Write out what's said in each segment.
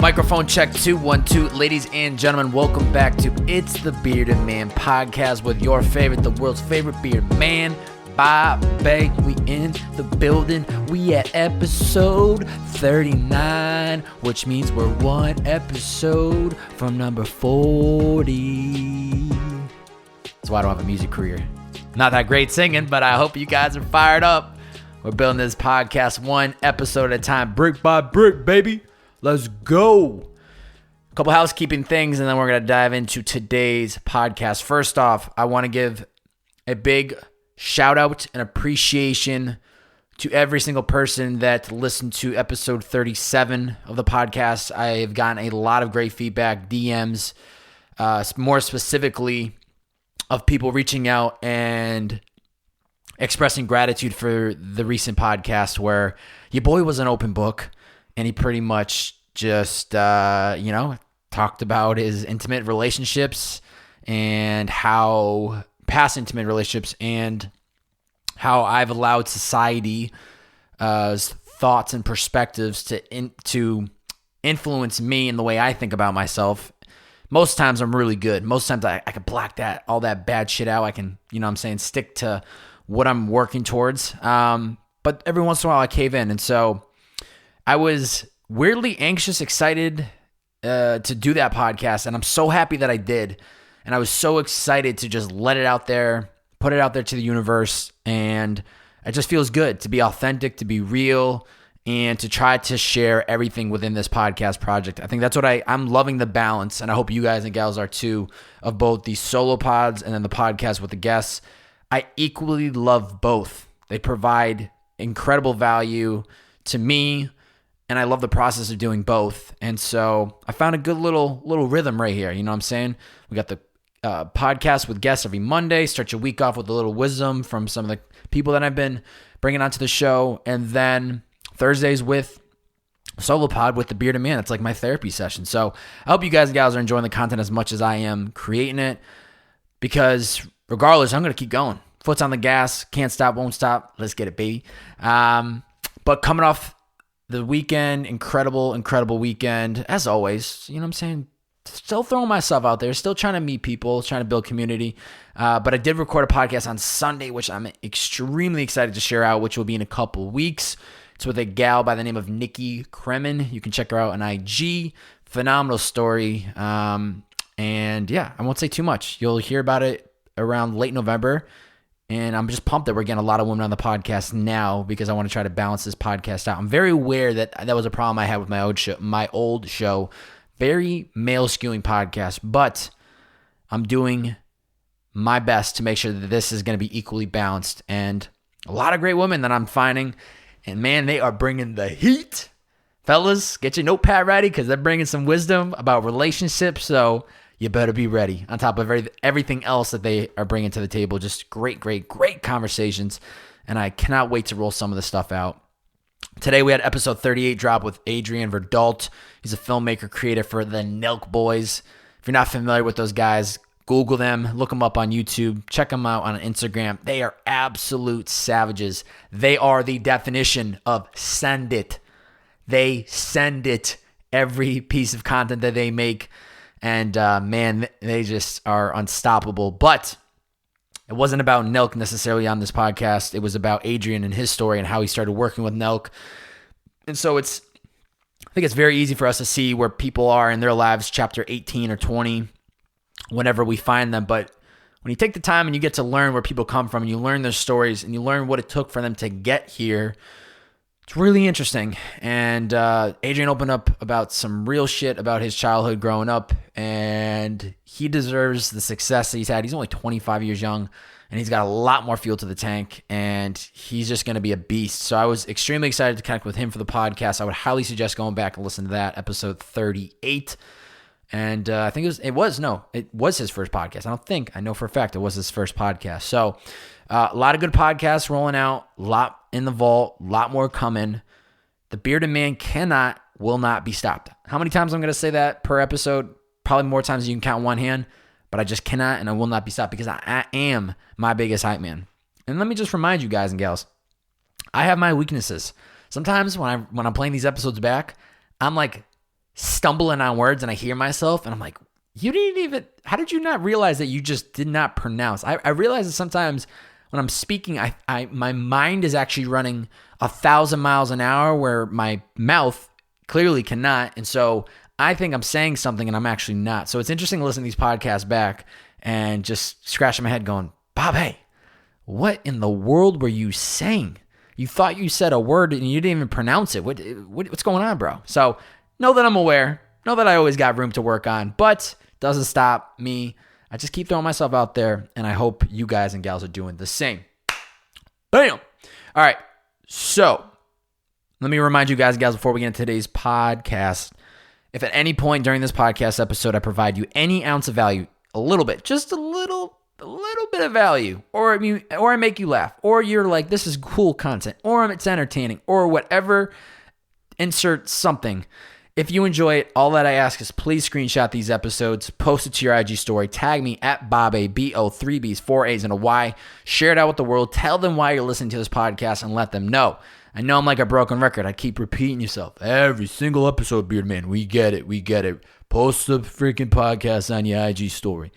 Microphone check 212. Ladies and gentlemen, welcome back to It's the Bearded Man podcast with your favorite, the world's favorite beard man, Bobby. We in the building. We at episode 39, which means we're one episode from number 40. That's why I don't have a music career. Not that great singing, but I hope you guys are fired up. We're building this podcast one episode at a time, brick by brick, baby. Let's go. A couple housekeeping things, and then we're going to dive into today's podcast. First off, I want to give a big shout out and appreciation to every single person that listened to episode 37 of the podcast. I've gotten a lot of great feedback, DMs, more specifically of people reaching out and expressing gratitude for the recent podcast where your boy was an open book. And he pretty much just, talked about his intimate relationships and how past intimate relationships and how I've allowed society's thoughts and perspectives to influence me in the way I think about myself. Most times I'm really good. Most times I can block all that bad shit out. I can, stick to what I'm working towards. But every once in a while I cave in. And so I was weirdly anxious, excited to do that podcast, and I'm so happy that I did. And I was so excited to just let it out there, put it out there to the universe, and it just feels good to be authentic, to be real, and to try to share everything within this podcast project. I think that's what I'm loving the balance, and I hope you guys and gals are too, of both the solo pods and then the podcast with the guests. I equally love both. They provide incredible value to me, and I love the process of doing both. And so I found a good little rhythm right here. You know what I'm saying? We got the podcast with guests every Monday. Start your week off with a little wisdom from some of the people that I've been bringing onto the show. And then Thursdays with solo pod with the Bearded Man. It's like my therapy session. So I hope you guys and gals are enjoying the content as much as I am creating it, because regardless, I'm going to keep going. Foot's on the gas. Can't stop, won't stop. Let's get it, baby. But coming off the weekend, incredible weekend, as always, you know what I'm saying? Still throwing myself out there, still trying to meet people, trying to build community. But I did record a podcast on Sunday, which I'm extremely excited to share out, which will be in a couple weeks. It's with a gal by the name of Nikki Kremen. You can check her out on IG. Phenomenal story. And yeah, I won't say too much. You'll hear about it around late November. And I'm just pumped that we're getting a lot of women on the podcast now, because I want to try to balance this podcast out. I'm very aware that was a problem I had with my old show. Very male-skewing podcast. But I'm doing my best to make sure that this is going to be equally balanced. And a lot of great women that I'm finding. And man, they are bringing the heat. Fellas, get your notepad ready, because they're bringing some wisdom about relationships. So you better be ready. On top of everything else that they are bringing to the table, just great conversations, and I cannot wait to roll some of this stuff out. Today we had episode 38 drop with Adrian Verdalt. He's a filmmaker, creator for the Nelk Boys. If you're not familiar with those guys, Google them, look them up on YouTube, check them out on Instagram. They are absolute savages. They are the definition of send it. They send it, every piece of content that they make. And man, they just are unstoppable. But it wasn't about Nelk necessarily on this podcast. It was about Adrian and his story and how he started working with Nelk. And so I think it's very easy for us to see where people are in their lives, chapter 18 or 20, whenever we find them. But when you take the time and you get to learn where people come from, and you learn their stories, and you learn what it took for them to get here, it's really interesting. And Adrian opened up about some real shit about his childhood growing up, and he deserves the success that he's had. He's only 25 years young, and he's got a lot more fuel to the tank, and he's just going to be a beast. So I was extremely excited to connect with him for the podcast. I would highly suggest going back and listen to that, episode 38. And I think it was his first podcast. I know for a fact it was his first podcast. So a lot of good podcasts rolling out, a lot in the vault, a lot more coming. The Bearded Man will not be stopped. How many times I'm going to say that per episode? Probably more times than you can count on one hand, but I just cannot and I will not be stopped, because I am my biggest hype man. And let me just remind you guys and gals, I have my weaknesses. Sometimes when I'm playing these episodes back, I'm like stumbling on words and I hear myself and I'm like, how did you not realize that you just did not pronounce? I realize that sometimes when I'm speaking, my mind is actually running 1,000 miles an hour where my mouth clearly cannot. And so I think I'm saying something and I'm actually not. So it's interesting to listen to these podcasts back and just scratching my head going, Bob, hey, what in the world were you saying? You thought you said a word and you didn't even pronounce it. What's going on, bro? So know that I'm aware. Know that I always got room to work on, but doesn't stop me. I just keep throwing myself out there, and I hope you guys and gals are doing the same. Bam! All right, so let me remind you guys and gals before we get into today's podcast, if at any point during this podcast episode I provide you any ounce of value, a little bit, just a little bit of value, or I make you laugh, or you're like, this is cool content, or it's entertaining, or whatever, insert something. If you enjoy it, all that I ask is please screenshot these episodes, post it to your IG story, tag me at Bob-A, B-O, 3 B's, 4 A's, and a Y. Share it out with the world. Tell them why you're listening to this podcast and let them know. I know I'm like a broken record. I keep repeating yourself. Every single episode, Beard Man. We get it. Post the freaking podcast on your IG story.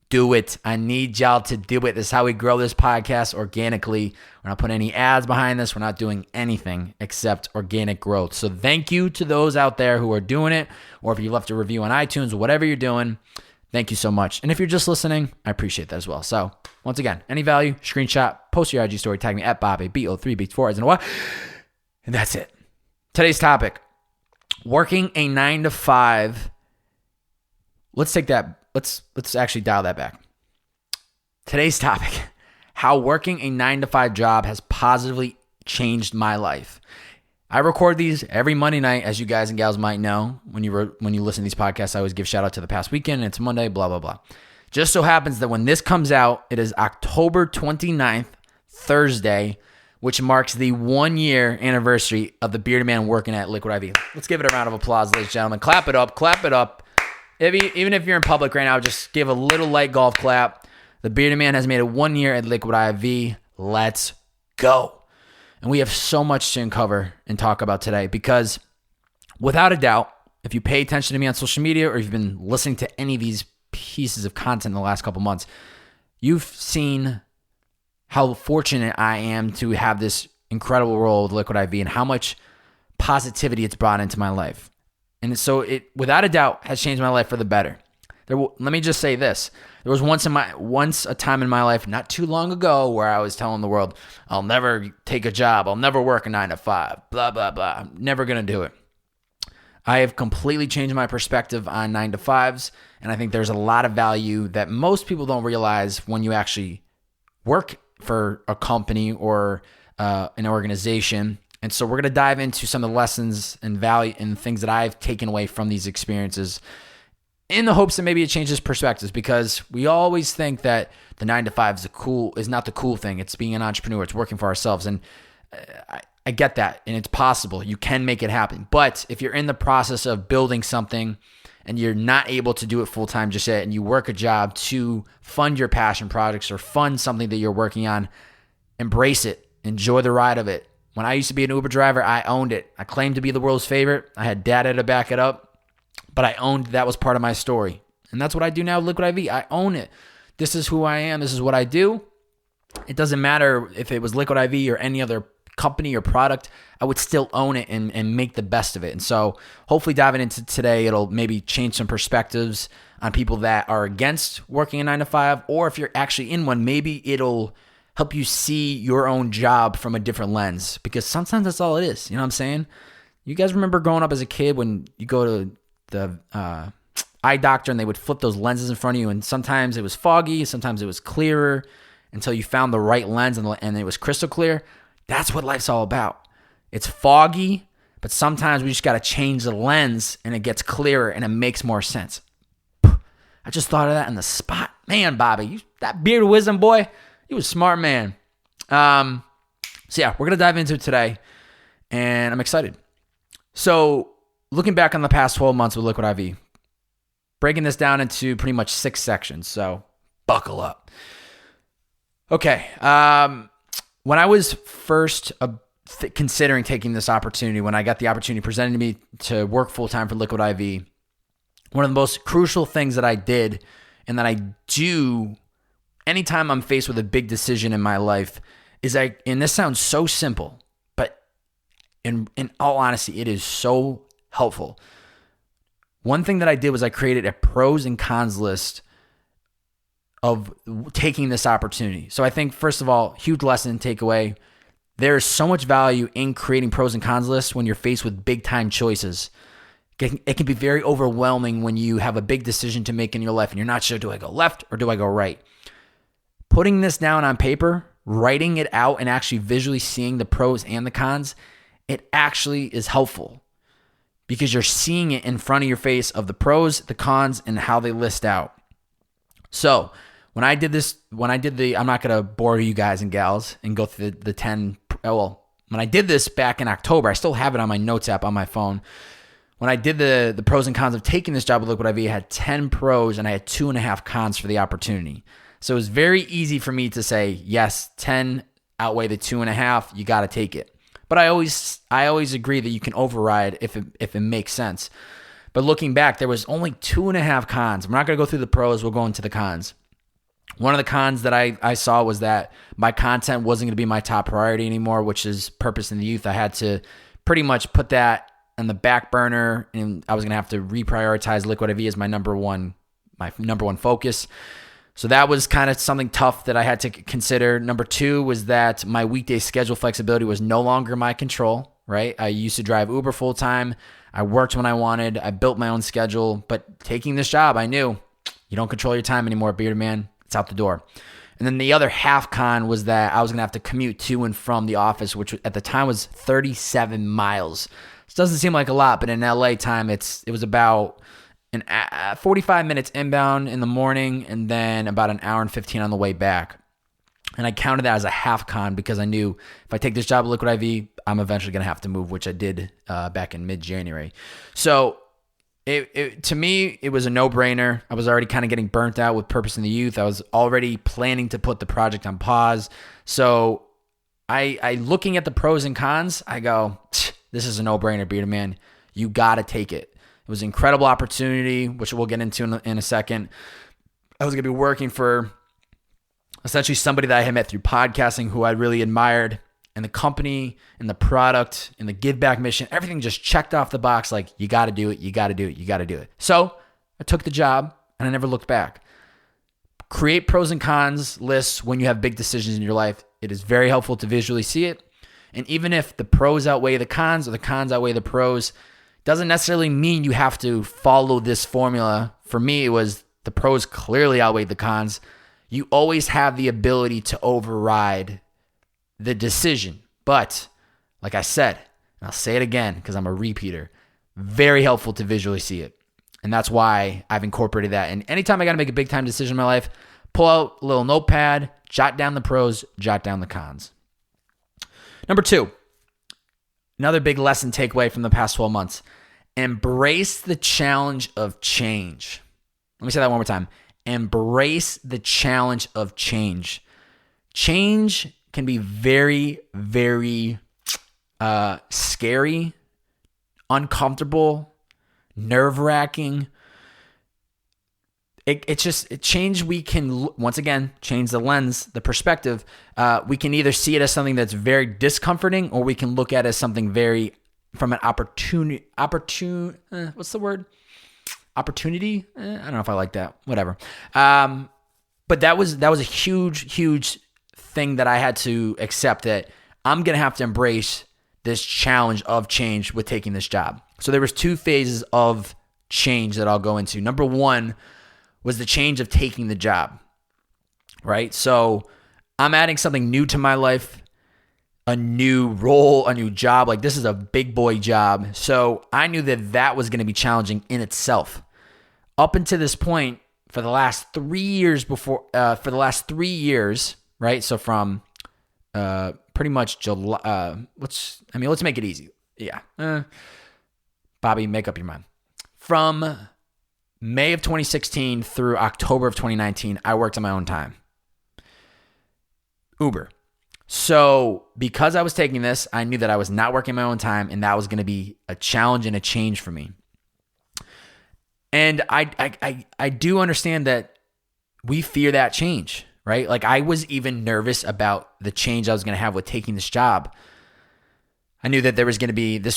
Do it. I need y'all to do it. This is how we grow this podcast organically. We're not putting any ads behind this. We're not doing anything except organic growth. So thank you to those out there who are doing it, or if you left a review on iTunes, whatever you're doing, thank you so much. And if you're just listening, I appreciate that as well. So once again, any value, screenshot, post your IG story, tag me at Bob-A, B-O, 3 B's, 4 A's, and a Y. And that's it. Today's topic, working a 9-to-5. Let's take that. Let's actually dial that back. Today's topic, how working a 9-to-5 job has positively changed my life. I record these every Monday night, as you guys and gals might know. When you listen to these podcasts, I always give shout out to the past weekend. It's Monday, blah, blah, blah. Just so happens that when this comes out, it is October 29th, Thursday, which marks the 1-year anniversary of the Bearded Man working at Liquid I.V. Let's give it a round of applause, ladies and gentlemen. Clap it up. Even if you're in public right now, just give a little light golf clap. The Bearded Man has made it 1 year at Liquid I.V. Let's go. And we have so much to uncover and talk about today because without a doubt, if you pay attention to me on social media or you've been listening to any of these pieces of content in the last couple months, you've seen how fortunate I am to have this incredible role with Liquid I.V. and how much positivity it's brought into my life. And so it, without a doubt, has changed my life for the better. Let me just say this. There was once a time in my life not too long ago where I was telling the world, I'll never take a job. I'll never work a 9-to-5, blah, blah, blah. I'm never going to do it. I have completely changed my perspective on 9-to-5s, and I think there's a lot of value that most people don't realize when you actually work for a company or an organization. And so we're going to dive into some of the lessons and value and things that I've taken away from these experiences in the hopes that maybe it changes perspectives, because we always think that the 9-to-5 is not the cool thing. It's being an entrepreneur. It's working for ourselves. And I get that, and it's possible. You can make it happen. But if you're in the process of building something and you're not able to do it full-time just yet, and you work a job to fund your passion projects or fund something that you're working on, embrace it. Enjoy the ride of it. When I used to be an Uber driver, I owned it. I claimed to be the world's favorite. I had data to back it up, but I owned that was part of my story. And that's what I do now with Liquid I.V. I own it. This is who I am. This is what I do. It doesn't matter if it was Liquid I.V. or any other company or product. I would still own it and make the best of it. And so hopefully diving into today, it'll maybe change some perspectives on people that are against working a 9-to-5, or if you're actually in one, maybe it'll help you see your own job from a different lens, because sometimes that's all it is. You know what I'm saying? You guys remember growing up as a kid when you go to the eye doctor and they would flip those lenses in front of you, and sometimes it was foggy, sometimes it was clearer, until you found the right lens and it was crystal clear. That's what life's all about. It's foggy, but sometimes we just got to change the lens and it gets clearer and it makes more sense. I just thought of that on the spot. Man, Bobby, that beard of wisdom, boy. You a smart man. So yeah, we're going to dive into it today, and I'm excited. So looking back on the past 12 months with Liquid I.V., breaking this down into pretty much 6 sections, so buckle up. Okay, when I was first considering taking this opportunity, when I got the opportunity presented to me to work full-time for Liquid I.V, one of the most crucial things that I did and that I do anytime I'm faced with a big decision in my life is and this sounds so simple, but in all honesty, it is so helpful. One thing that I did was I created a pros and cons list of taking this opportunity. So I think, first of all, huge lesson takeaway, there's so much value in creating pros and cons lists when you're faced with big time choices. It can be very overwhelming when you have a big decision to make in your life and you're not sure, do I go left or do I go right? Putting this down on paper, writing it out, and actually visually seeing the pros and the cons, it actually is helpful because you're seeing it in front of your face of the pros, the cons, and how they list out. So when I did I'm not going to bore you guys and gals and go through the 10, when I did this back in October, I still have it on my notes app on my phone. When I did the pros and cons of taking this job with Liquid I.V, I had 10 pros and I had 2.5 cons for the opportunity. So it was very easy for me to say, yes, 10 outweigh the 2.5, you got to take it. But I always agree that you can override if it makes sense. But looking back, there was only 2.5 cons. We're not going to go through the pros. We'll go into the cons. One of the cons that I saw was that my content wasn't going to be my top priority anymore, which is purpose in the youth. I had to pretty much put that on the back burner, and I was going to have to reprioritize Liquid I.V as my number one focus. So that was kind of something tough that I had to consider. Number 2 was that my weekday schedule flexibility was no longer my control, right? I used to drive Uber full time. I worked when I wanted. I built my own schedule. But taking this job, I knew you don't control your time anymore, bearded man. It's out the door. And then the other half con was that I was going to have to commute to and from the office, which at the time was 37 miles. This doesn't seem like a lot, but in LA time, it was about 45 minutes inbound in the morning and then about an hour and 15 on the way back. And I counted that as a half con because I knew if I take this job at Liquid I.V, I'm eventually going to have to move, which I did back in mid-January. So to me, it was a no-brainer. I was already kind of getting burnt out with Purpose in the Youth. I was already planning to put the project on pause. So I looking at the pros and cons, I go, this is a no-brainer, bearded man. You got to take it. It was an incredible opportunity, which we'll get into in a second. I was going to be working for essentially somebody that I had met through podcasting who I really admired, and the company and the product and the give back mission, everything just checked off the box like, you got to do it, you got to do it, you got to do it. So I took the job and I never looked back. Create pros and cons lists when you have big decisions in your life. It is very helpful to visually see it. And even if the pros outweigh the cons or the cons outweigh the pros, doesn't necessarily mean you have to follow this formula. For me, it was the pros clearly outweighed the cons. You always have the ability to override the decision. But like I said, and I'll say it again because I'm a repeater, very helpful to visually see it. And that's why I've incorporated that. And anytime I got to make a big time decision in my life, pull out a little notepad, jot down the pros, jot down the cons. Number 2, another big lesson takeaway from the past 12 months. Embrace the challenge of change. Let me say that one more time. Embrace the challenge of change. Change can be very, very scary, uncomfortable, nerve-wracking. It's just change. We can, once again, change the lens, the perspective. We can either see it as something that's very discomforting, or we can look at it as something very from an opportunity. What's the word? Opportunity? I don't know if I like that. Whatever. But that was a huge, huge thing that I had to accept, that I'm gonna have to embrace this challenge of change with taking this job. So there was 2 phases of change that I'll go into. Number 1 was the change of taking the job, right? So I'm adding something new to my life, a new role, a new job. Like, this is a big boy job. So I knew that was going to be challenging in itself. Up until this point, for the last 3 years right? So from pretty much July, let's make it easy. Yeah. Bobby, make up your mind. From May of 2016 through October of 2019, I worked on my own time. Uber. So because I was taking this, I knew that I was not working my own time, and that was going to be a challenge and a change for me. And I do understand that we fear that change, right? Like I was even nervous about the change I was going to have with taking this job. I knew that this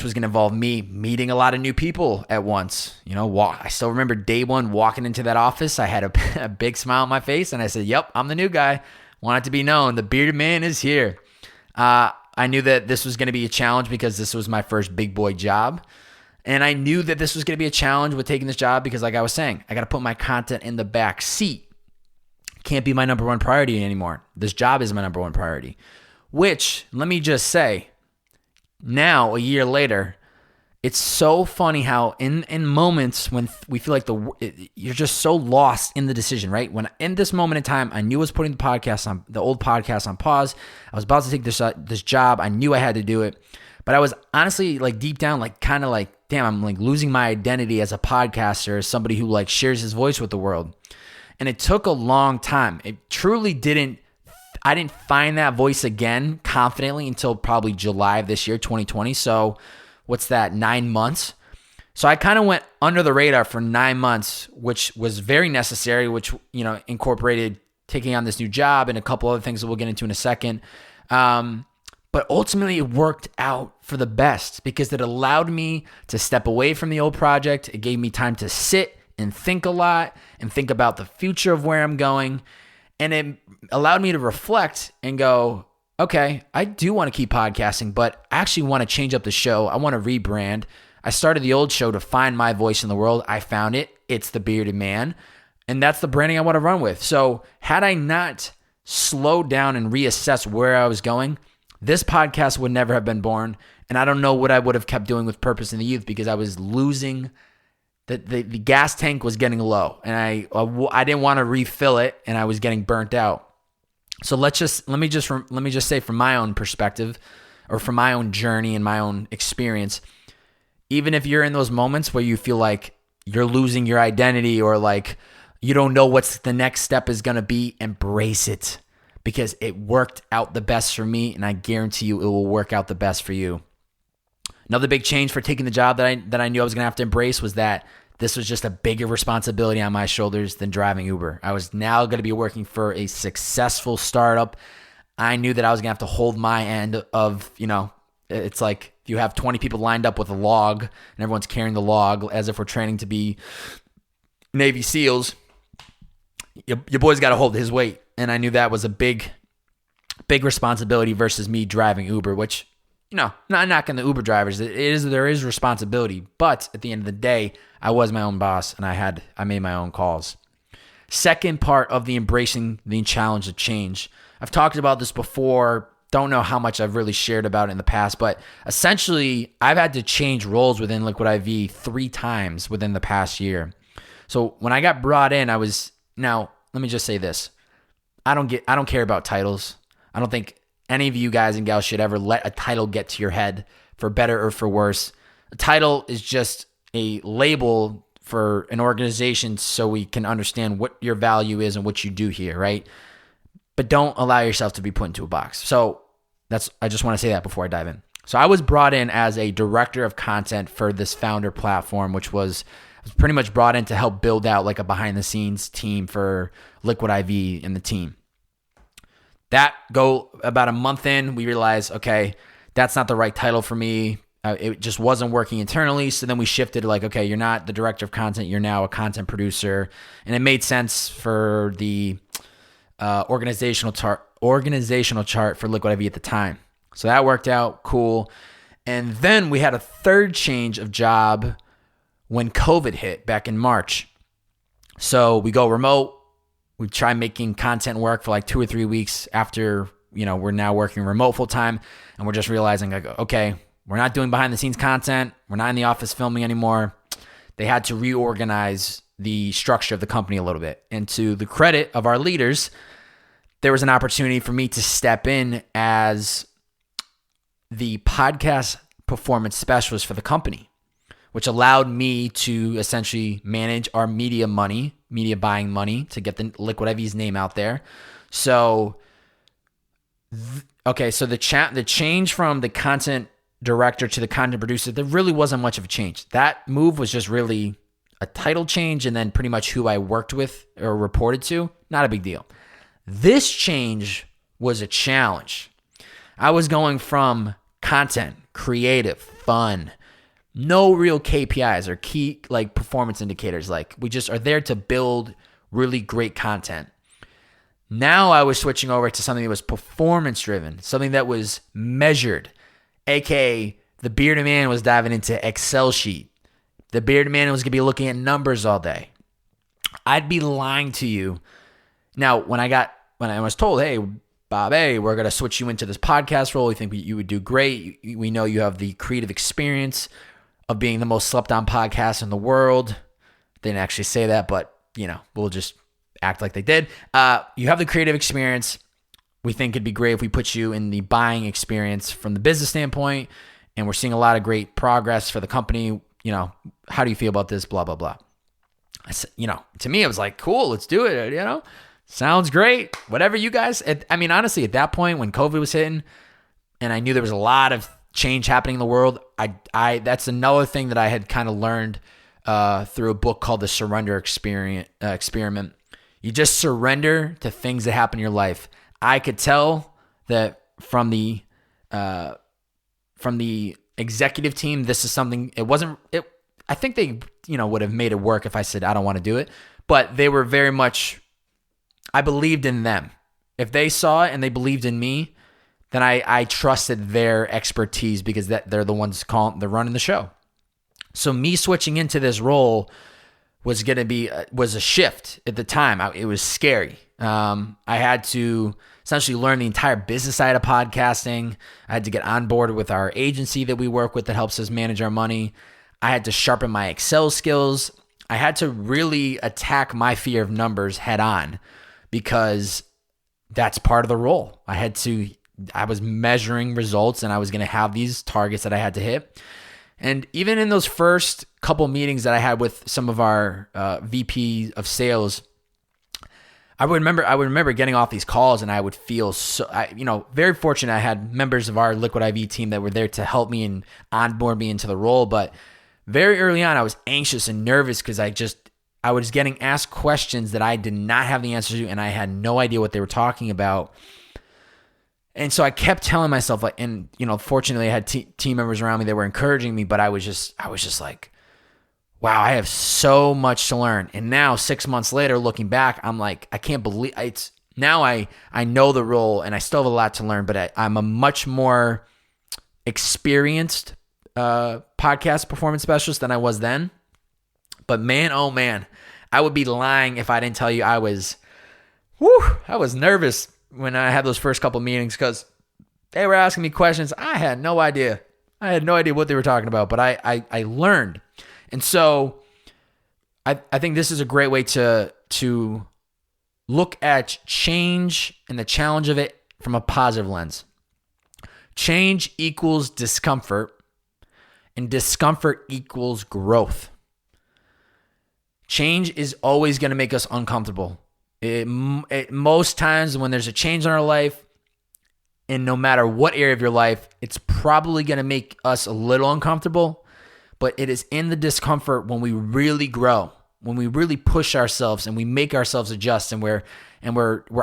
was going to involve me meeting a lot of new people at once. I still remember day one walking into that office. I had a big smile on my face, and I said, "Yep, I'm the new guy. Want it to be known, the bearded man is here." I knew that this was going to be a challenge because this was my first big boy job. And I knew that this was going to be a challenge with taking this job because, like I was saying, I got to put my content in the back seat. Can't be my number one priority anymore. This job is my number one priority, which, let me just say, now, a year later, it's so funny how in moments when we feel like you're just so lost in the decision, right? When in this moment in time, I knew I was putting the old podcast on pause. I was about to take this job. I knew I had to do it. But I was honestly like deep down, like kind of like, damn, I'm like losing my identity as a podcaster, as somebody who like shares his voice with the world. And it took a long time. It truly I didn't find that voice again confidently until probably July of this year, 2020. So what's that, 9 months? So I kind of went under the radar for 9 months, which was very necessary, which, incorporated taking on this new job and a couple other things that we'll get into in a second. But ultimately it worked out for the best because it allowed me to step away from the old project. It gave me time to sit and think a lot and think about the future of where I'm going. And it allowed me to reflect and go, okay, I do want to keep podcasting, but I actually want to change up the show. I want to rebrand. I started the old show to find my voice in the world. I found it. It's the Bearded Man. And that's the branding I want to run with. So had I not slowed down and reassessed where I was going, this podcast would never have been born. And I don't know what I would have kept doing with Purpose in the Youth because I was losing the gas tank was getting low, and I didn't want to refill it, and I was getting burnt out. So let me just say from my own perspective, or from my own journey and my own experience, even if you're in those moments where you feel like you're losing your identity or like you don't know what's the next step is going to be, embrace it because it worked out the best for me, and I guarantee you it will work out the best for you. Another big change for taking the job that I knew I was going to have to embrace was that this was just a bigger responsibility on my shoulders than driving Uber. I was now going to be working for a successful startup. I knew that I was going to have to hold my end of, it's like if you have 20 people lined up with a log and everyone's carrying the log as if we're training to be Navy SEALs, your boy's got to hold his weight. And I knew that was a big responsibility versus me driving Uber, which, not knocking the Uber drivers. There is responsibility, but at the end of the day, I was my own boss and I made my own calls. Second part of the embracing the challenge of change. I've talked about this before. Don't know how much I've really shared about it in the past, but essentially I've had to change roles within Liquid I.V 3 times within the past year. So when I got brought in, now let me just say this. I don't care about titles. I don't think any of you guys and gals should ever let a title get to your head, for better or for worse. A title is just a label for an organization so we can understand what your value is and what you do here, right? But don't allow yourself to be put into a box. So I just want to say that before I dive in. So I was brought in as a director of content for this founder platform, which was pretty much brought in to help build out like a behind the scenes team for Liquid I.V and the team. That go about a month in, we realized, okay, that's not the right title for me. It just wasn't working internally. So then we shifted like, okay, you're not the director of content. You're now a content producer. And it made sense for the organizational chart for Liquid I.V at the time. So that worked out cool. And then we had a third change of job when COVID hit back in March. So we go remote. We try making content work for like 2 or 3 weeks after, we're now working remote full time. And we're just realizing like, okay, we're not doing behind the scenes content. We're not in the office filming anymore. They had to reorganize the structure of the company a little bit. And to the credit of our leaders, there was an opportunity for me to step in as the podcast performance specialist for the company, which allowed me to essentially manage our media buying money to get the Liquid IV's name out there. So Okay, so the change from the content director to the content producer, there really wasn't much of a change. That move was just really a title change and then pretty much who I worked with or reported to. Not a big deal. This change was a challenge. I was going from content, creative, fun, no real KPIs or key like performance indicators. Like we just are there to build really great content. Now I was switching over to something that was performance driven, something that was measured, aka the bearded man was diving into Excel sheet. The bearded man was going to be looking at numbers all day. I'd be lying to you. Now, when I was told, hey, Bob, hey, we're going to switch you into this podcast role. We think you would do great. We know you have the creative experience of being the most slept on podcast in the world. They didn't actually say that, but we'll just act like they did. You have the creative experience. We think it'd be great if we put you in the buying experience from the business standpoint, and we're seeing a lot of great progress for the company. How do you feel about this? Blah, blah, blah. I said, to me, it was like, cool, let's do it. Sounds great. Whatever you guys, honestly, at that point when COVID was hitting and I knew there was a lot of change happening in the world, that's another thing that I had kind of learned through a book called The Surrender Experiment. You just surrender to things that happen in your life. I could tell that from the executive team, this is something, I think they, would have made it work if I said, I don't want to do it, but they were very much, I believed in them. If they saw it and they believed in me, then I trusted their expertise because they're the ones they're running the show. So me switching into this role was a shift at the time. It was scary. I had to essentially learn the entire business side of podcasting. I had to get on board with our agency that we work with that helps us manage our money. I had to sharpen my Excel skills. I had to really attack my fear of numbers head on because that's part of the role. I was measuring results and I was going to have these targets that I had to hit. And even in those first couple meetings that I had with some of our VP of sales, I would remember getting off these calls and I would feel very fortunate. I had members of our Liquid I.V team that were there to help me and onboard me into the role. But very early on, I was anxious and nervous because I was getting asked questions that I did not have the answers to, and I had no idea what they were talking about. And so I kept telling myself, fortunately I had team members around me that were encouraging me, but I was just like, wow, I have so much to learn. And now 6 months later, looking back, I'm like, I can't believe it's now I know the role and I still have a lot to learn, but I'm a much more experienced podcast performance specialist than I was then. But man, oh man, I would be lying if I didn't tell you I was nervous when I had those first couple meetings because they were asking me questions. I had no idea. What they were talking about, but I learned. And so I think this is a great way to look at change and the challenge of it from a positive lens. Change equals discomfort, and discomfort equals growth. Change is always going to make us uncomfortable. Most times when there's a change in our life, and no matter what area of your life, it's probably going to make us a little uncomfortable, but it is in the discomfort when we really grow, when we really push ourselves and we make ourselves adjust and we're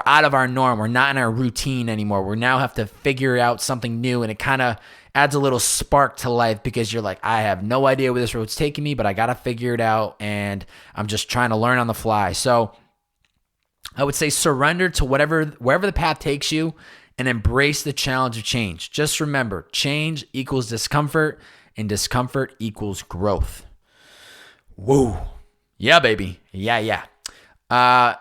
out of our norm. We're not in our routine anymore. We now have to figure out something new, and it kind of adds a little spark to life because you're like, I have no idea where this road's taking me, but I got to figure it out, and I'm just trying to learn on the fly. So I would say surrender to wherever the path takes you and embrace the challenge of change. Just remember, change equals discomfort and discomfort equals growth. Woo. Yeah, baby. Yeah. Past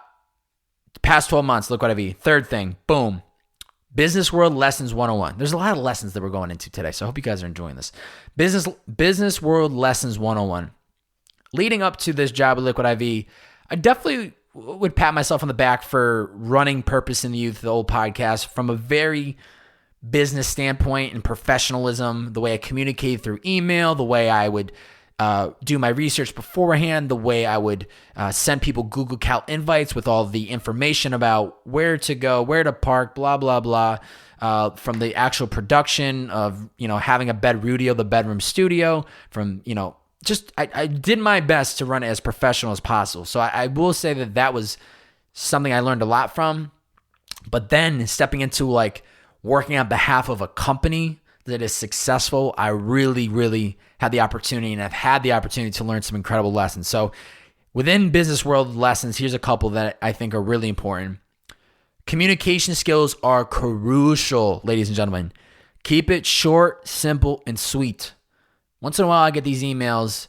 12 months, look what I mean. Third thing, boom. Business World Lessons 101. There's a lot of lessons that we're going into today, so I hope you guys are enjoying this. Business World Lessons 101. Leading up to this job with Liquid I.V, I definitely would pat myself on the back for running Purpose in the Youth, the old podcast, from a very business standpoint and professionalism, the way I communicated through email, the way I would do my research beforehand, the way I would send people Google Cal invites with all the information about where to go, where to park, blah, blah, blah, from the actual production of, having a the bedroom studio, from, I did my best to run it as professional as possible. So I will say that was something I learned a lot from. But then stepping into working on behalf of a company that is successful, I really, really had the opportunity, and I've had the opportunity to learn some incredible lessons. So within business world lessons, here's a couple that I think are really important. Communication skills are crucial, ladies and gentlemen. Keep it short, simple, and sweet. Once in a while, I get these emails,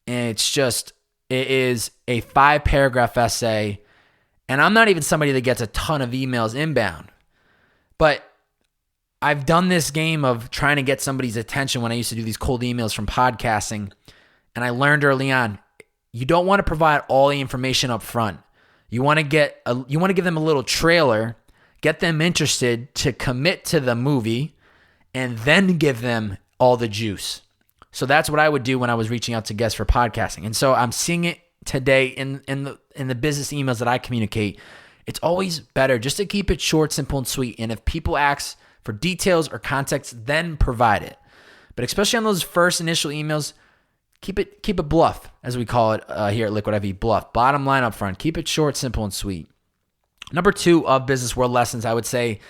and it is a 5-paragraph essay, and I'm not even somebody that gets a ton of emails inbound, but I've done this game of trying to get somebody's attention when I used to do these cold emails from podcasting, and I learned early on, you don't want to provide all the information up front. You want to give them a little trailer, get them interested to commit to the movie, and then give them all the juice. So that's what I would do when I was reaching out to guests for podcasting. And so I'm seeing it today in the business emails that I communicate. It's always better just to keep it short, simple, and sweet. And if people ask for details or context, then provide it. But especially on those first initial emails, keep it bluff, as we call it here at Liquid I.V, bluff. Bottom line up front, keep it short, simple, and sweet. Number 2 of business world lessons, I would say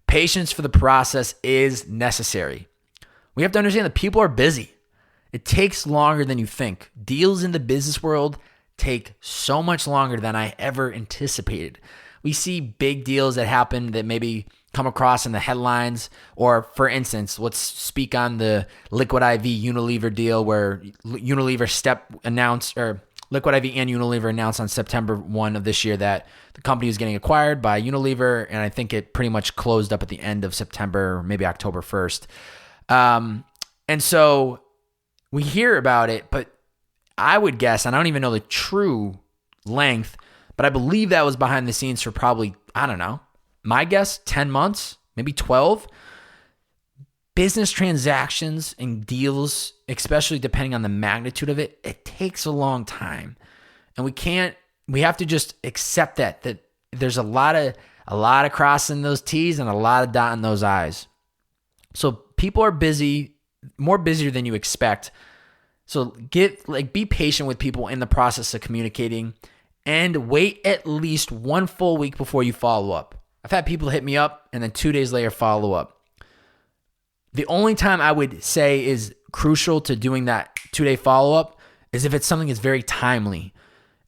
patience for the process is necessary. We have to understand that people are busy. It takes longer than you think. Deals in the business world take so much longer than I ever anticipated. We see big deals that happen that maybe come across in the headlines, or for instance, let's speak on the Liquid I.V Unilever deal, where Liquid I.V and Unilever announced on September 1 of this year that the company was getting acquired by Unilever, and I think it pretty much closed up at the end of September, maybe October 1st. And so we hear about it, but I would guess, and I don't even know the true length, but I believe that was behind the scenes for probably, I don't know, my guess, 10 months, maybe 12. Business transactions and deals, especially depending on the magnitude of it, it takes a long time. And we have to just accept that there's a lot of crossing those T's and a lot of dotting those I's. So people are busy, more busier than you expect. So be patient with people in the process of communicating, and wait at least 1 full week before you follow up. I've had people hit me up and then 2 days later follow up. The only time I would say is crucial to doing that 2-day follow-up is if it's something that's very timely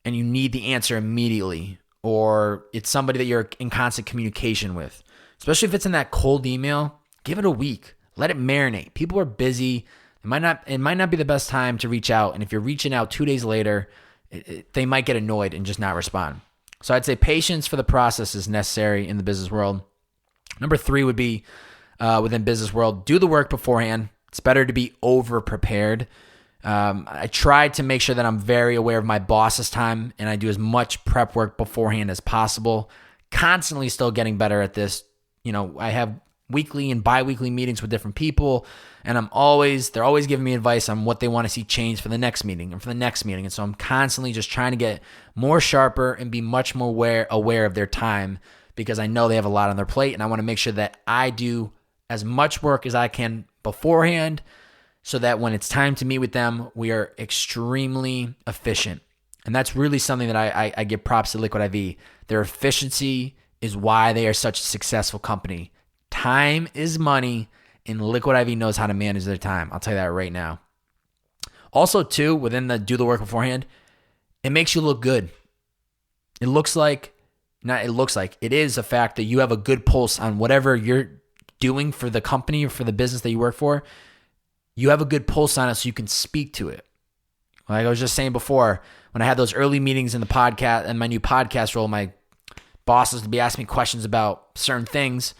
and you need the answer immediately, or it's somebody that you're in constant communication with. Especially if it's in that cold email, give it a week. Let it marinate. People are busy. It might not be the best time to reach out. And if you're reaching out 2 days later, they might get annoyed and just not respond. So I'd say patience for the process is necessary in the business world. Number 3 would be within business world, do the work beforehand. It's better to be over prepared. I try to make sure that I'm very aware of my boss's time, and I do as much prep work beforehand as possible. Constantly still getting better at this. I have weekly and bi-weekly meetings with different people, and they're always giving me advice on what they want to see change for the next meeting and for the next meeting. And so I'm constantly just trying to get more sharper and be much more aware of their time, because I know they have a lot on their plate, and I want to make sure that I do as much work as I can beforehand, so that when it's time to meet with them, we are extremely efficient. And that's really something that I give props to Liquid I.V. Their efficiency is why they are such a successful company. Time is money, and Liquid I.V knows how to manage their time. I'll tell you that right now. Also, too, within the do the work beforehand, it makes you look good. It is a fact that you have a good pulse on whatever you're doing for the company or for the business that you work for. You have a good pulse on it so you can speak to it. Like I was just saying before, when I had those early meetings in the podcast and my new podcast role, my bosses would be asking me questions about certain things,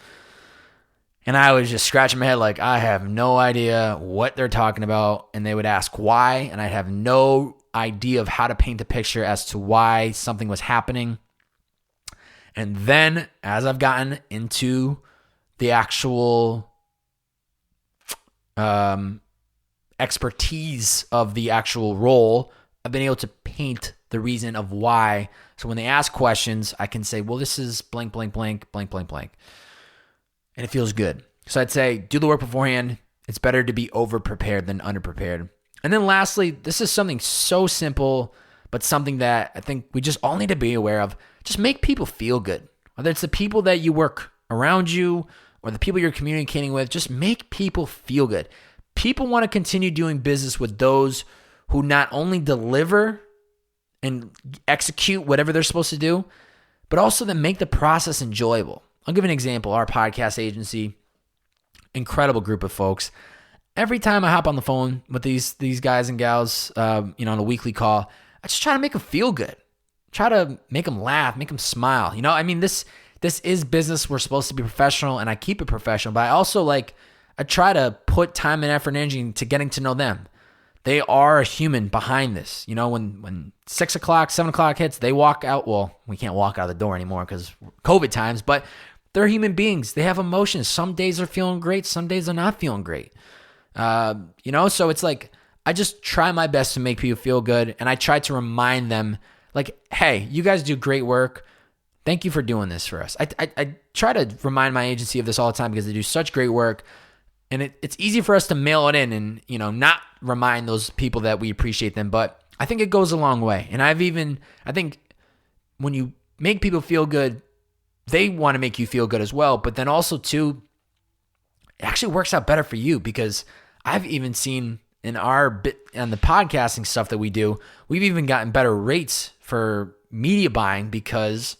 and I was just scratching my head like, I have no idea what they're talking about. And they would ask why, and I'd have no idea of how to paint the picture as to why something was happening. And then as I've gotten into the actual expertise of the actual role, I've been able to paint the reason of why. So when they ask questions, I can say, well, this is blank, blank, blank, blank, blank, blank. And it feels good. So I'd say do the work beforehand. It's better to be over-prepared than under-prepared. And then lastly, this is something so simple, but something that I think we just all need to be aware of. Just make people feel good. Whether it's the people that you work around you or the people you're communicating with, just make people feel good. People want to continue doing business with those who not only deliver and execute whatever they're supposed to do, but also then make the process enjoyable. I'll give an example. Our podcast agency, incredible group of folks. Every time I hop on the phone with these guys and gals, on a weekly call, I just try to make them feel good. Try to make them laugh, make them smile. This is business. We're supposed to be professional, and I keep it professional, but I try to put time and effort and energy into getting to know them. They are a human behind this. When 6 o'clock, 7 o'clock hits, they walk out. Well, we can't walk out of the door anymore because COVID times, but they're human beings. They have emotions. Some days they're feeling great. Some days they're not feeling great. So it's like, I just try my best to make people feel good. And I try to remind them hey, you guys do great work. Thank you for doing this for us. I try to remind my agency of this all the time because they do such great work. And it's easy for us to mail it in and, not remind those people that we appreciate them. But I think it goes a long way. And I think when you make people feel good, they want to make you feel good as well. But then also too, it actually works out better for you because I've even seen in our bit on the podcasting stuff that we do, we've even gotten better rates for media buying because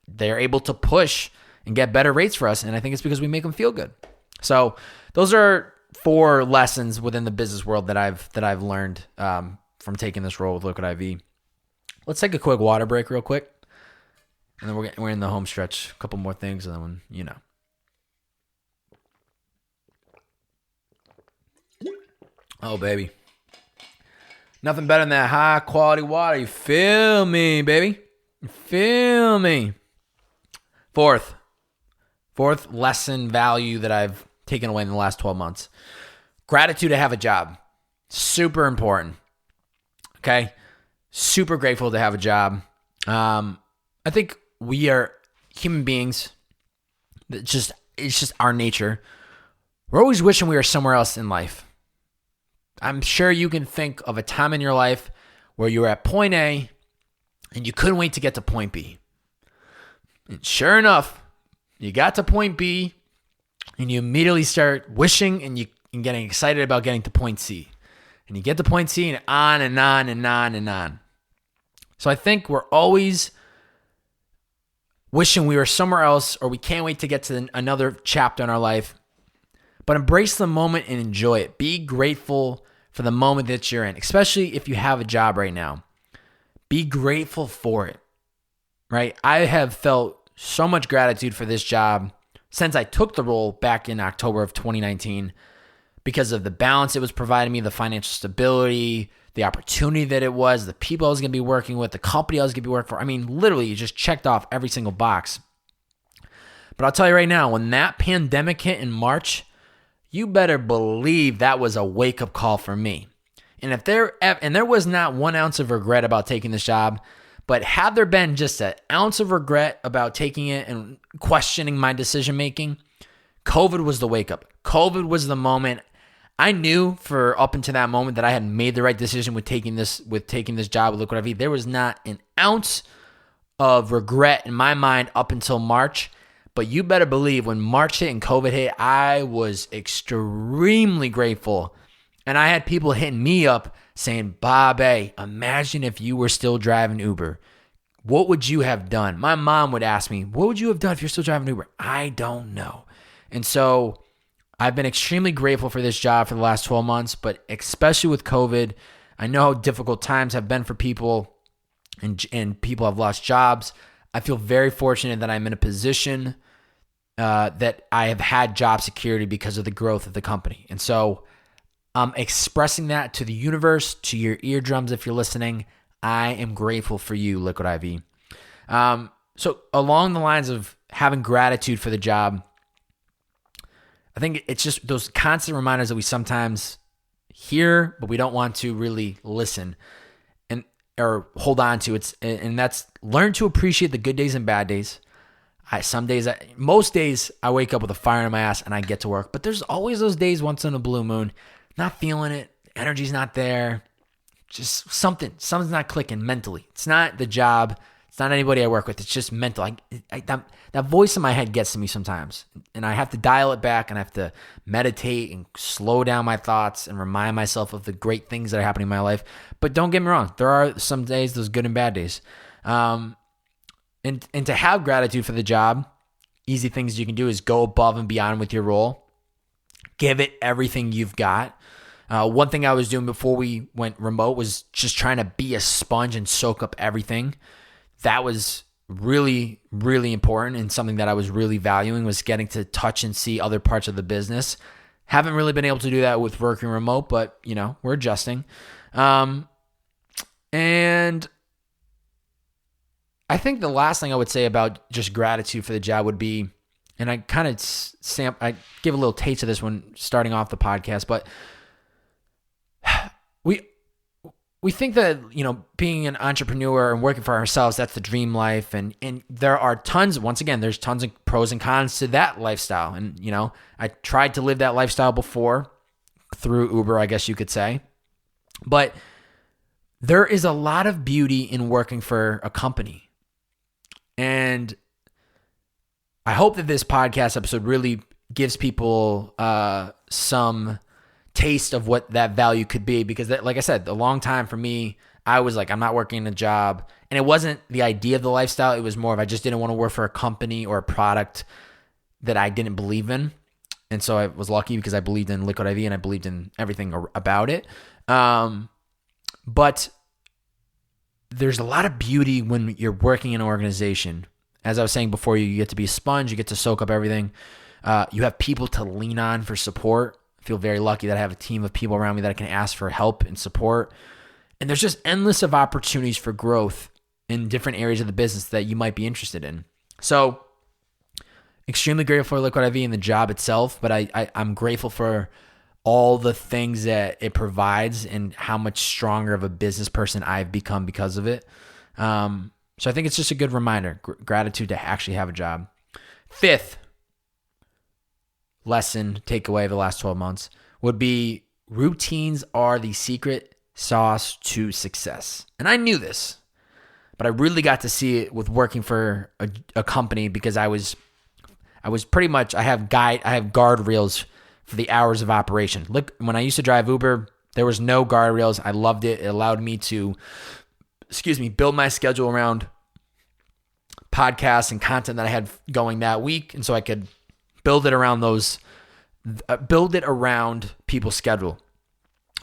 they're able to push and get better rates for us. And I think it's because we make them feel good. So those are 4 lessons within the business world that I've learned from taking this role with Liquid I.V. Let's take a quick water break real quick. And then we're in the home stretch. A couple more things and then, Oh, baby. Nothing better than that high quality water. You feel me, baby? You feel me? Fourth lesson value that I've taken away in the last 12 months. Gratitude to have a job. Super important. Okay? Super grateful to have a job. I think we are human beings. It's just our nature. We're always wishing we were somewhere else in life. I'm sure you can think of a time in your life where you were at point A and you couldn't wait to get to point B. And sure enough, you got to point B and you immediately start wishing and getting excited about getting to point C. And you get to point C and on and on and on and on. So I think we're always wishing we were somewhere else or we can't wait to get to another chapter in our life. But embrace the moment and enjoy it. Be grateful for the moment that you're in, especially if you have a job right now. Be grateful for it, right? I have felt so much gratitude for this job since I took the role back in October of 2019 because of the balance it was providing me, the financial stability, the opportunity that it was, the people I was going to be working with, the company I was going to be working for. I mean, literally, you just checked off every single box. But I'll tell you right now, when that pandemic hit in March, you better believe that was a wake-up call for me. And there was not 1 ounce of regret about taking this job, but had there been just an ounce of regret about taking it and questioning my decision-making, COVID was the wake-up. COVID was the moment. I knew for up until that moment that I had made the right decision with taking this job with Liquid I.V. There was not an ounce of regret in my mind up until March. But you better believe when March hit and COVID hit, I was extremely grateful. And I had people hitting me up saying, Bobby, imagine if you were still driving Uber. What would you have done? My mom would ask me, what would you have done if you're still driving Uber? I don't know. And so I've been extremely grateful for this job for the last 12 months, but especially with COVID, I know how difficult times have been for people and people have lost jobs. I feel very fortunate that I'm in a position that I have had job security because of the growth of the company. And so I'm expressing that to the universe, to your eardrums if you're listening. I am grateful for you, Liquid I.V. So along the lines of having gratitude for the job, I think it's just those constant reminders that we sometimes, hear, but we don't want to really listen and or hold on to. And that's learn to appreciate the good days and bad days. Most days I wake up with a fire in my ass and I get to work, but there's always those days once in a blue moon, not feeling it, energy's not there, just something's not clicking mentally. It's not the job, it's not anybody I work with, it's just mental. That voice in my head gets to me sometimes, and I have to dial it back, and I have to meditate and slow down my thoughts and remind myself of the great things that are happening in my life. But don't get me wrong, there are some days, those good and bad days. And to have gratitude for the job, easy things you can do is go above and beyond with your role. Give it everything you've got. One thing I was doing before we went remote was just trying to be a sponge and soak up everything. That was really, really important, and something that I was really valuing was getting to touch and see other parts of the business. Haven't really been able to do that with working remote, but we're adjusting. And I think the last thing I would say about just gratitude for the job would be, and I kind of I give a little taste of this when starting off the podcast, but we think that, being an entrepreneur and working for ourselves, that's the dream life. And there are there's tons of pros and cons to that lifestyle. And, I tried to live that lifestyle before through Uber, I guess you could say. But there is a lot of beauty in working for a company. And I hope that this podcast episode really gives people some taste of what that value could be, because like I said, a long time for me, I was like, I'm not working a job, and it wasn't the idea of the lifestyle. It was more of, I just didn't want to work for a company or a product that I didn't believe in. And so I was lucky because I believed in Liquid I.V and I believed in everything about it. But there's a lot of beauty when you're working in an organization. As I was saying before, you get to be a sponge, you get to soak up everything. You have people to lean on for support. I feel very lucky that I have a team of people around me that I can ask for help and support. And there's just endless of opportunities for growth in different areas of the business that you might be interested in. So extremely grateful for Liquid I.V and the job itself, but I'm grateful for all the things that it provides and how much stronger of a business person I've become because of it. So I think it's just a good reminder, gratitude to actually have a job. Fifth lesson, takeaway of the last 12 months would be, routines are the secret sauce to success. And I knew this, but I really got to see it with working for a company, because I was pretty much, I have guardrails for the hours of operation. Look, when I used to drive Uber, there was no guardrails. I loved it. It allowed me to, build my schedule around podcasts and content that I had going that week. And so I could build it around people's schedule.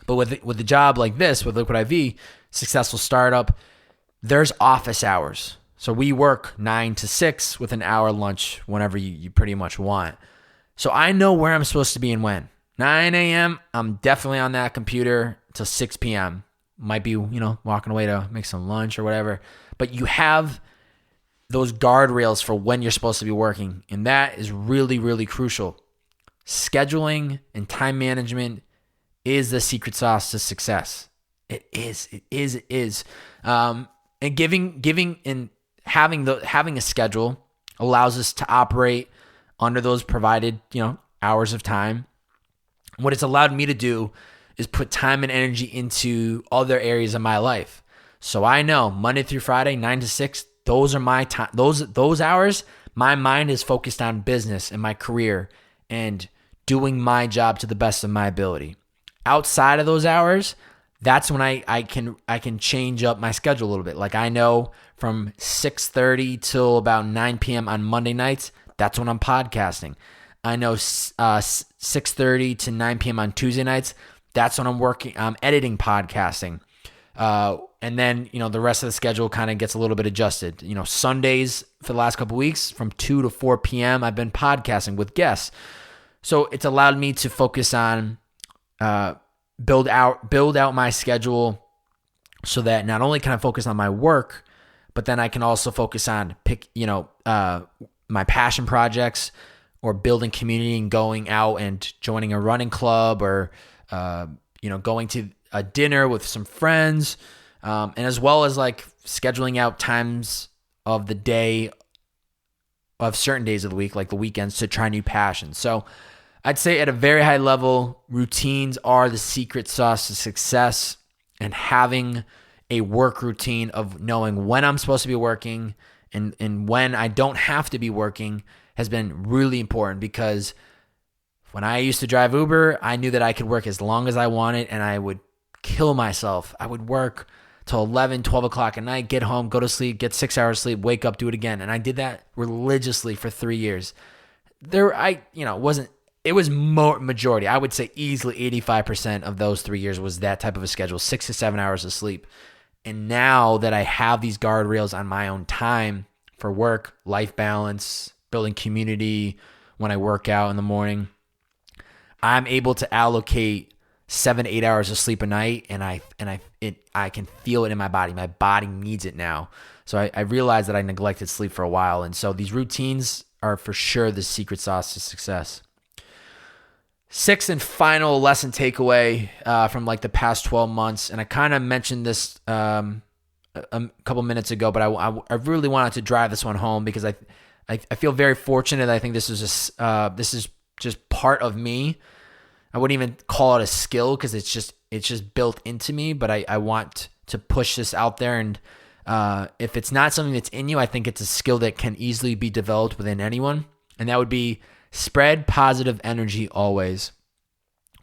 But with a job like this, with Liquid I.V, successful startup, there's office hours. So we work 9 to 6 with an hour lunch whenever you pretty much want. So I know where I'm supposed to be and when. 9 a.m., I'm definitely on that computer till 6 p.m. Might be, walking away to make some lunch or whatever. But you have those guardrails for when you're supposed to be working. And that is really, really crucial. Scheduling and time management is the secret sauce to success. It is. And giving and having a schedule allows us to operate under those provided, hours of time. What it's allowed me to do is put time and energy into other areas of my life. So I know Monday through Friday, 9 to 6, those are my time. Those hours, my mind is focused on business and my career and doing my job to the best of my ability. Outside of those hours, that's when I can change up my schedule a little bit. Like I know from 6:30 till about 9 p.m. on Monday nights, that's when I'm podcasting. I know 6:30 to 9 p.m. on Tuesday nights, that's when I'm editing podcasting. And then, the rest of the schedule kind of gets a little bit adjusted. Sundays for the last couple of weeks from 2 to 4 p.m., I've been podcasting with guests. So it's allowed me to focus on build out my schedule so that not only can I focus on my work, but then I can also focus on my passion projects or building community and going out and joining a running club or going to a dinner with some friends, and as well as like scheduling out times of the day of certain days of the week, like the weekends, to try new passions. So I'd say at a very high level, routines are the secret sauce to success, and having a work routine of knowing when I'm supposed to be working and when I don't have to be working has been really important, because when I used to drive Uber, I knew that I could work as long as I wanted, and I would kill myself. I would work till 11, 12 o'clock at night, get home, go to sleep, get 6 hours sleep, wake up, do it again. And I did that religiously for 3 years. It was more majority. I would say easily 85% of those 3 years was that type of a schedule, 6 to 7 hours of sleep. And now that I have these guardrails on my own time for work, life balance, building community when I work out in the morning, I'm able to allocate 7 to 8 hours of sleep a night, and I can feel it in my body. My body needs it now. So I realized that I neglected sleep for a while, and so these routines are for sure the secret sauce to success. Sixth and final lesson takeaway from like the past 12 months, and I kind of mentioned this a couple minutes ago, but I really wanted to drive this one home because I feel very fortunate. I think this is just part of me. I wouldn't even call it a skill because it's just built into me, but I want to push this out there. And if it's not something that's in you, I think it's a skill that can easily be developed within anyone. And that would be spread positive energy always.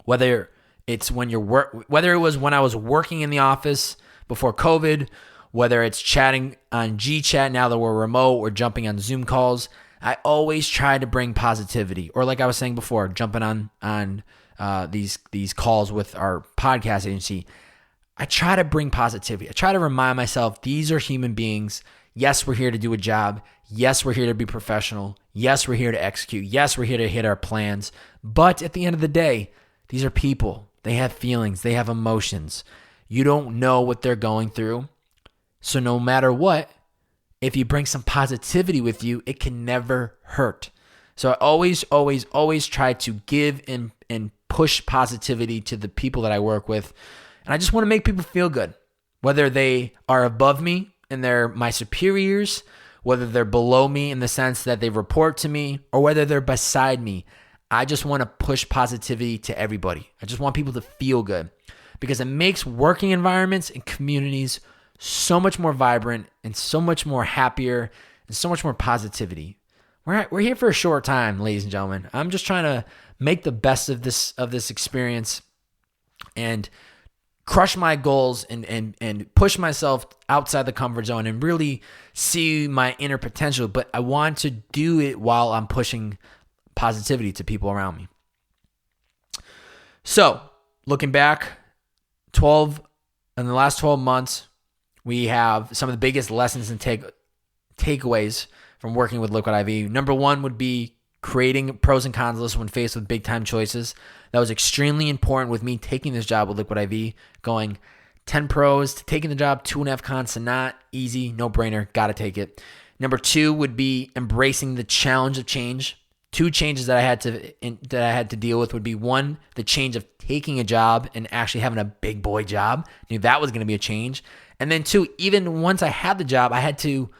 Whether it's whether it was when I was working in the office before COVID, whether it's chatting on G-Chat now that we're remote or jumping on Zoom calls, I always try to bring positivity. Or like I was saying before, jumping on these calls with our podcast agency, I try to bring positivity. I try to remind myself these are human beings. Yes, we're here to do a job. Yes, we're here to be professional. Yes, we're here to execute. Yes, we're here to hit our plans. But at the end of the day, these are people. They have feelings. They have emotions. You don't know what they're going through. So no matter what, if you bring some positivity with you, it can never hurt. So I always try to give and push positivity to the people that I work with. And I just want to make people feel good, whether they are above me and they're my superiors, whether they're below me in the sense that they report to me, or whether they're beside me. I just want to push positivity to everybody. I just want people to feel good, because it makes working environments and communities so much more vibrant and so much more happier and so much more positivity. We're here for a short time, ladies and gentlemen. I'm just trying to make the best of this experience and crush my goals and push myself outside the comfort zone and really see my inner potential. But I want to do it while I'm pushing positivity to people around me. So looking back, in the last 12 months, we have some of the biggest lessons and takeaways from working with Liquid I.V. Number one would be creating pros and cons lists when faced with big time choices. That was extremely important with me taking this job with Liquid I.V. Going 10 pros to taking the job, 2.5 cons to not. Easy, no brainer, gotta take it. Number two would be embracing the challenge of change. Two changes that I had to deal with would be, one, the change of taking a job and actually having a big boy job. I knew that was going to be a change. And then two, even once I had the job, I had to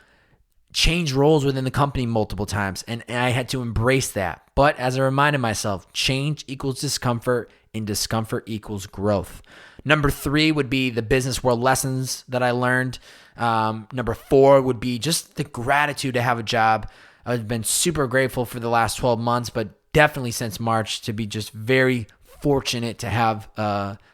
change roles within the company multiple times, and I had to embrace that. But as I reminded myself, change equals discomfort, and discomfort equals growth. Number three would be the business world lessons that I learned. Number four would be just the gratitude to have a job. I've been super grateful for the last 12 months, but definitely since March, to be just very fortunate to have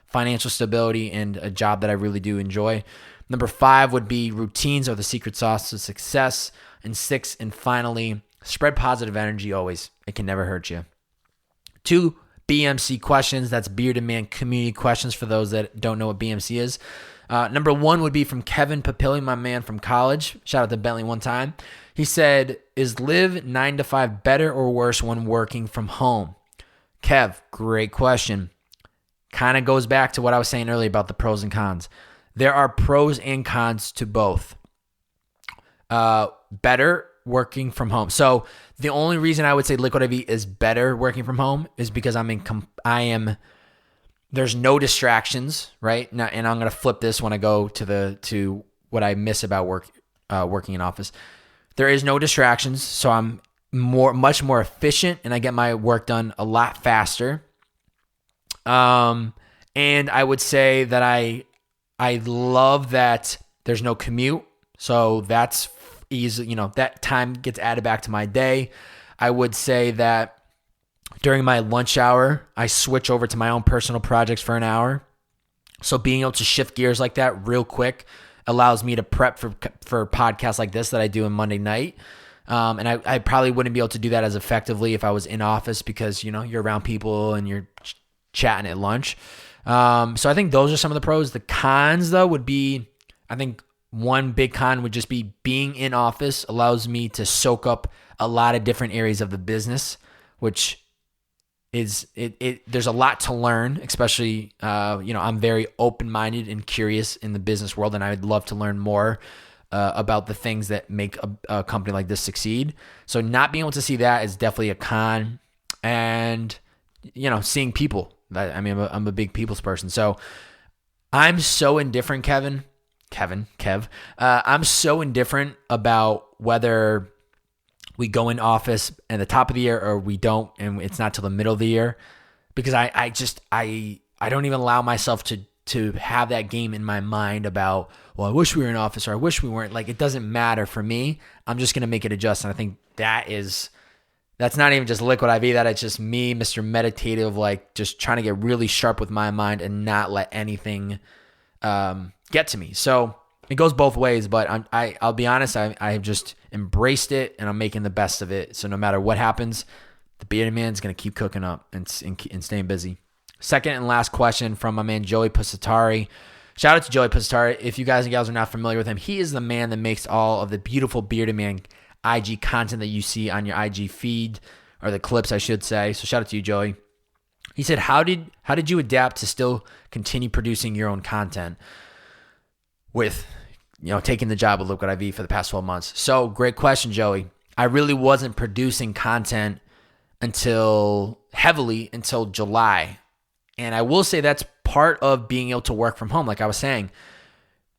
financial stability and a job that I really do enjoy. Number five would be routines are the secret sauce to success. And six, and finally, spread positive energy always. It can never hurt you. 2 BMC questions. That's Bearded Man community questions for those that don't know what BMC is. Number one would be from Kevin Papili, my man from college. Shout out to Bentley one time. He said, is live 9 to 5 better or worse when working from home? Kev, great question. Kind of goes back to what I was saying earlier about the pros and cons. There are pros and cons to both. Better working from home. So the only reason I would say Liquid I.V is better working from home is because I am there's no distractions, right? And I'm going to flip this when I go to what I miss about working in office. There is no distractions, so I'm much more efficient, and I get my work done a lot faster. And I would say that I love that there's no commute, so that's easy. That time gets added back to my day. I would say that during my lunch hour, I switch over to my own personal projects for an hour. So being able to shift gears like that real quick allows me to prep for podcasts like this that I do on Monday night. And I probably wouldn't be able to do that as effectively if I was in office because, you're around people and you're chatting at lunch. So I think those are some of the pros. The cons, though, would be, I think one big con would just be being in office allows me to soak up a lot of different areas of the business, which is there's a lot to learn, especially, I'm very open-minded and curious in the business world, and I would love to learn more about the things that make a company like this succeed. So not being able to see that is definitely a con. And, seeing people. I'm a big people's person. So I'm so indifferent, Kev. I'm so indifferent about whether we go in office at the top of the year or we don't, and it's not till the middle of the year, because I don't even allow myself to have that game in my mind about, well, I wish we were in office or I wish we weren't. Like, it doesn't matter for me. I'm just going to make it adjust. And I think that's not even just Liquid IV, that it's just me, Mr. Meditative, like just trying to get really sharp with my mind and not let anything get to me. So it goes both ways, but I'll be honest, I've just embraced it and I'm making the best of it. So no matter what happens, the Bearded Man's going to keep cooking up and staying busy. Second and last question from my man Joey Pusateri. Shout out to Joey Pusateri. If you guys and gals are not familiar with him, he is the man that makes all of the beautiful Bearded Man IG content that you see on your IG feed, or the clips, I should say. So shout out to you, Joey. He said, how did you adapt to still continue producing your own content with, taking the job with Liquid IV for the past 12 months? So great question, Joey. I really wasn't producing content heavily until July. And I will say that's part of being able to work from home. Like I was saying,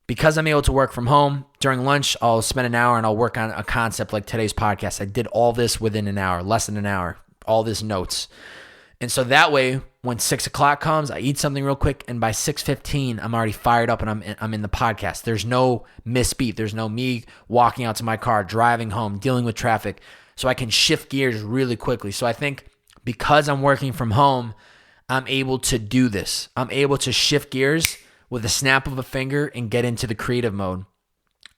because I'm able to work from home, during lunch, I'll spend an hour and I'll work on a concept like today's podcast. I did all this within an hour, less than an hour, all this notes. And so that way, when 6 o'clock comes, I eat something real quick, and by 6:15, I'm already fired up and I'm in the podcast. There's no misbeat. There's no me walking out to my car, driving home, dealing with traffic. So I can shift gears really quickly. So I think because I'm working from home, I'm able to do this. I'm able to shift gears with a snap of a finger and get into the creative mode.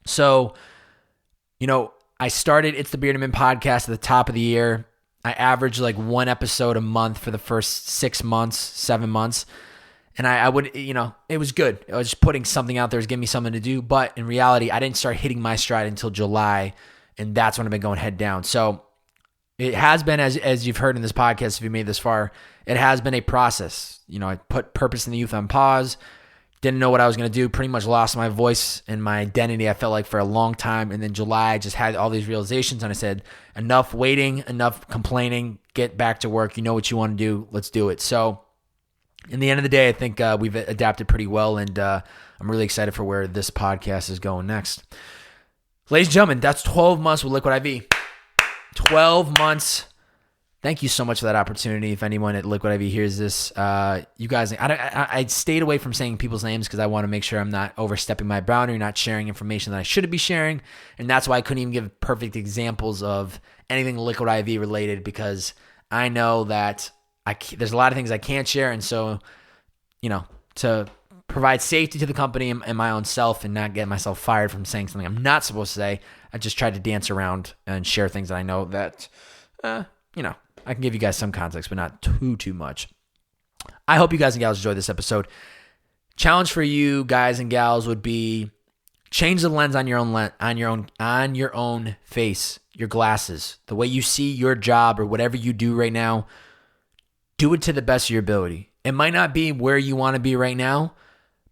So, I started It's the Bearded Man podcast at the top of the year. I averaged like one episode a month for the first 7 months. And I would, it was good. I was just putting something out there, was giving me something to do. But in reality, I didn't start hitting my stride until July. And that's when I've been going head down. So it has been, as you've heard in this podcast, if you made this far, it has been a process. I put Purpose in the Youth on pause. Didn't know what I was going to do. Pretty much lost my voice and my identity, I felt like, for a long time. And then July, I just had all these realizations. And I said, enough waiting, enough complaining, get back to work. You know what you want to do. Let's do it. So in the end of the day, I think we've adapted pretty well. And I'm really excited for where this podcast is going next. Ladies and gentlemen, that's 12 months with Liquid IV. 12 months. Thank you so much for that opportunity. If anyone at Liquid IV hears this, you guys, I stayed away from saying people's names because I want to make sure I'm not overstepping my boundary, not sharing information that I shouldn't be sharing. And that's why I couldn't even give perfect examples of anything Liquid IV related, because I know that there's a lot of things I can't share. And so, to provide safety to the company and my own self and not get myself fired from saying something I'm not supposed to say, I just tried to dance around and share things that I know that, I can give you guys some context, but not too much. I hope you guys and gals enjoyed this episode. Challenge for you guys and gals would be change the lens on your own face, your glasses, the way you see your job or whatever you do right now. Do it to the best of your ability. It might not be where you want to be right now,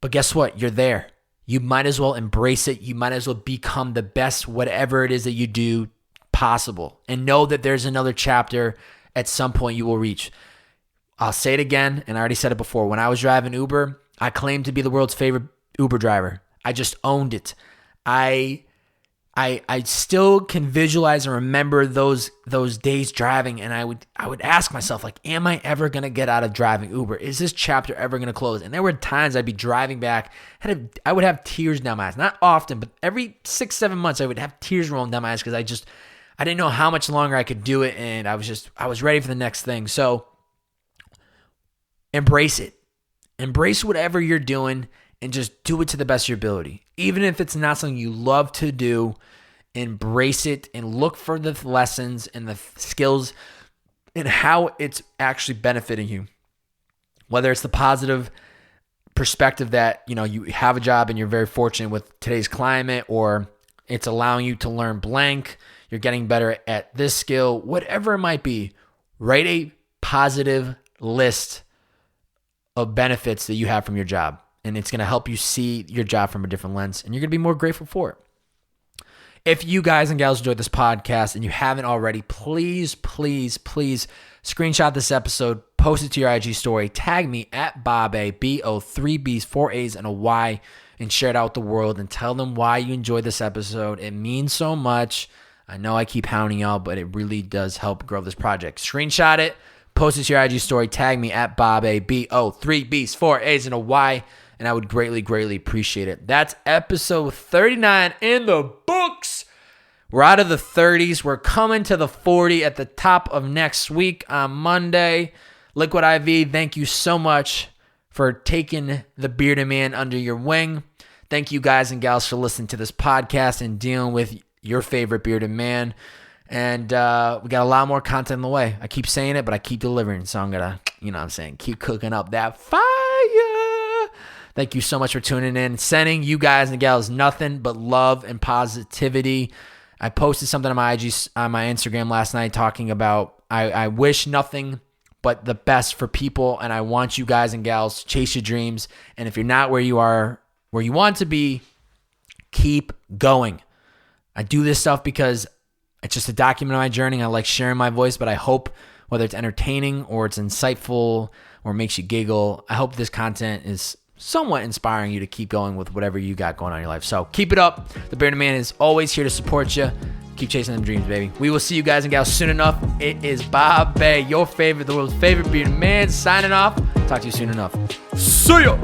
but guess what? You're there. You might as well embrace it. You might as well become the best, whatever it is that you do, possible. And know that there's another chapter at some point you will reach. I'll say it again, and I already said it before. When I was driving Uber, I claimed to be the world's favorite Uber driver. I just owned it. I still can visualize and remember those days driving, and I would ask myself, like, am I ever going to get out of driving Uber? Is this chapter ever going to close? And there were times I'd be driving back, I would have tears down my eyes. Not often, but every 6-7 months I would have tears rolling down my eyes because I didn't know how much longer I could do it, and I was ready for the next thing. So embrace it. Embrace whatever you're doing and just do it to the best of your ability. Even if it's not something you love to do, embrace it and look for the lessons and the skills and how it's actually benefiting you. Whether it's the positive perspective that, you have a job and you're very fortunate with today's climate, or it's allowing you to learn blank, you're getting better at this skill, whatever it might be, write a positive list of benefits that you have from your job. And it's going to help you see your job from a different lens, and you're going to be more grateful for it. If you guys and gals enjoyed this podcast and you haven't already, please, please, please screenshot this episode, post it to your IG story, tag me at Bob-A, B-O, 3 B's, 4 A's, and a Y, and share it out with the world and tell them why you enjoyed this episode. It means so much. I know I keep hounding y'all, but it really does help grow this project. Screenshot it, post it to your IG story, tag me at Bob-A, B-O, 3 B's, 4 A's, and a Y, and I would greatly, greatly appreciate it. That's episode 39 in the books. We're out of the 30s. We're coming to the 40 at the top of next week on Monday. Liquid I.V, thank you so much for taking the bearded man under your wing. Thank you guys and gals for listening to this podcast and dealing with your favorite bearded man. And we got a lot more content in the way. I keep saying it, but I keep delivering. So I'm going to, keep cooking up that fire. Thank you so much for tuning in. Sending you guys and gals nothing but love and positivity. I posted something on my Instagram last night talking about I wish nothing but the best for people, and I want you guys and gals to chase your dreams. And if you're not where you want to be, keep going. I do this stuff because it's just a document of my journey. I like sharing my voice, but I hope whether it's entertaining or it's insightful or makes you giggle, I hope this content is somewhat inspiring you to keep going with whatever you got going on in your life. So keep it up. The Bearded Man is always here to support you. Keep chasing them dreams, baby. We will see you guys and gals soon enough. It is Bob-A, the world's favorite bearded man, signing off. Talk to you soon enough. See ya.